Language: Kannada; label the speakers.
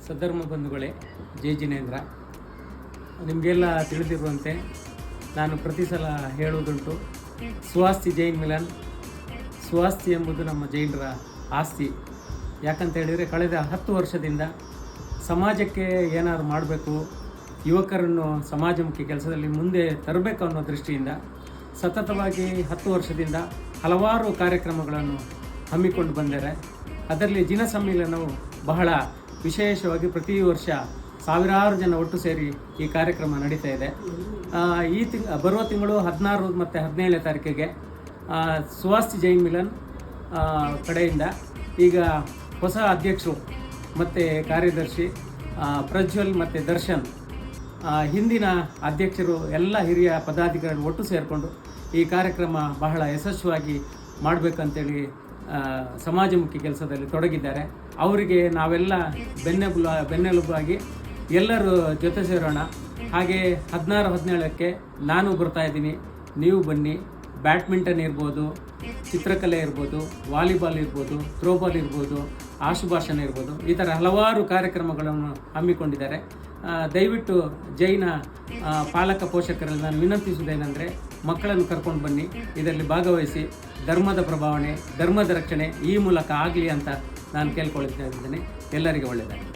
Speaker 1: ಸದ್ಧರ್ಮ ಬಂಧುಗಳೇ, ಜೈ ಜಿನೇಂದ್ರ. ನಿಮಗೆಲ್ಲ ತಿಳಿದಿರುವಂತೆ ನಾನು ಪ್ರತಿ ಸಲ ಹೇಳುವುದುಂಟು, ಸ್ವಾಸ್ತಿ ಜೈನ್ ಮಿಲನ್. ಸ್ವಾಸ್ತಿ ಎಂಬುದು ನಮ್ಮ ಜೈನರ ಆಸ್ತಿ. ಯಾಕಂತ ಹೇಳಿದರೆ, ಕಳೆದ 10 ವರ್ಷದಿಂದ ಸಮಾಜಕ್ಕೆ ಏನಾದರೂ ಮಾಡಬೇಕು, ಯುವಕರನ್ನು ಸಮಾಜಮುಖಿ ಕೆಲಸದಲ್ಲಿ ಮುಂದೆ ತರಬೇಕು ಅನ್ನೋ ದೃಷ್ಟಿಯಿಂದ ಸತತವಾಗಿ 10 ವರ್ಷದಿಂದ ಹಲವಾರು ಕಾರ್ಯಕ್ರಮಗಳನ್ನು ಹಮ್ಮಿಕೊಂಡು ಬಂದರೆ, ಅದರಲ್ಲಿ ಜಿನ ಸಮ್ಮೇಳನವು ಬಹಳ ವಿಶೇಷವಾಗಿ ಪ್ರತಿ ವರ್ಷ ಸಾವಿರಾರು ಜನ ಒಟ್ಟು ಸೇರಿ ಈ ಕಾರ್ಯಕ್ರಮ ನಡೀತಾ ಇದೆ. ಬರುವ ತಿಂಗಳು 16 ಮತ್ತು 17ನೇ ತಾರೀಕಿಗೆ ಸ್ವಾಸ್ತಿ ಜೈನ್ ಮಿಲನ್ ಕಡೆಯಿಂದ ಈಗ ಹೊಸ ಅಧ್ಯಕ್ಷರು ಮತ್ತು ಕಾರ್ಯದರ್ಶಿ ಪ್ರಜ್ವಲ್ ಮತ್ತು ದರ್ಶನ್, ಹಿಂದಿನ ಅಧ್ಯಕ್ಷರು ಎಲ್ಲ ಹಿರಿಯ ಪದಾಧಿಕಾರಿಗಳು ಒಟ್ಟು ಸೇರಿಕೊಂಡು ಈ ಕಾರ್ಯಕ್ರಮ ಬಹಳ ಯಶಸ್ವಿಯಾಗಿ ಮಾಡಬೇಕಂತೇಳಿ ಸಮಾಜಮುಖಿ ಕೆಲಸದಲ್ಲಿ ತೊಡಗಿದ್ದಾರೆ. ಅವರಿಗೆ ನಾವೆಲ್ಲ ಬೆನ್ನೆಲುಬಾಗಿ ಎಲ್ಲರೂ ಜೊತೆ ಸೇರೋಣ. ಹಾಗೆ 16-17ಕ್ಕೆ ನಾನು ಬರ್ತಾ ಇದ್ದೀನಿ, ನೀವು ಬನ್ನಿ. ಬ್ಯಾಡ್ಮಿಂಟನ್ ಇರ್ಬೋದು, ಚಿತ್ರಕಲೆ ಇರ್ಬೋದು, ವಾಲಿಬಾಲ್ ಇರ್ಬೋದು, ಥ್ರೋಬಾಲ್ ಇರ್ಬೋದು, ಆಶುಭಾಷಣ ಇರ್ಬೋದು, ಈ ಥರ ಹಲವಾರು ಕಾರ್ಯಕ್ರಮಗಳನ್ನು ಹಮ್ಮಿಕೊಂಡಿದ್ದಾರೆ. ದಯವಿಟ್ಟು ಜೈನ ಪಾಲಕ ಪೋಷಕರಲ್ಲಿ ನಾನು ವಿನಂತಿಸುವುದೇನೆಂದರೆ, ಮಕ್ಕಳನ್ನು ಕರ್ಕೊಂಡು ಬನ್ನಿ, ಇದರಲ್ಲಿ ಭಾಗವಹಿಸಿ ಧರ್ಮದ ಪ್ರಭಾವಣೆ, ಧರ್ಮದ ರಕ್ಷಣೆ ಈ ಮೂಲಕ ಆಗಲಿ ಅಂತ ನಾನು ಕೇಳ್ಕೊಳ್ತಾ ಇದ್ದೇನೆ. ಎಲ್ಲರಿಗೂ ಒಳ್ಳೆಯದಾಗಲಿ.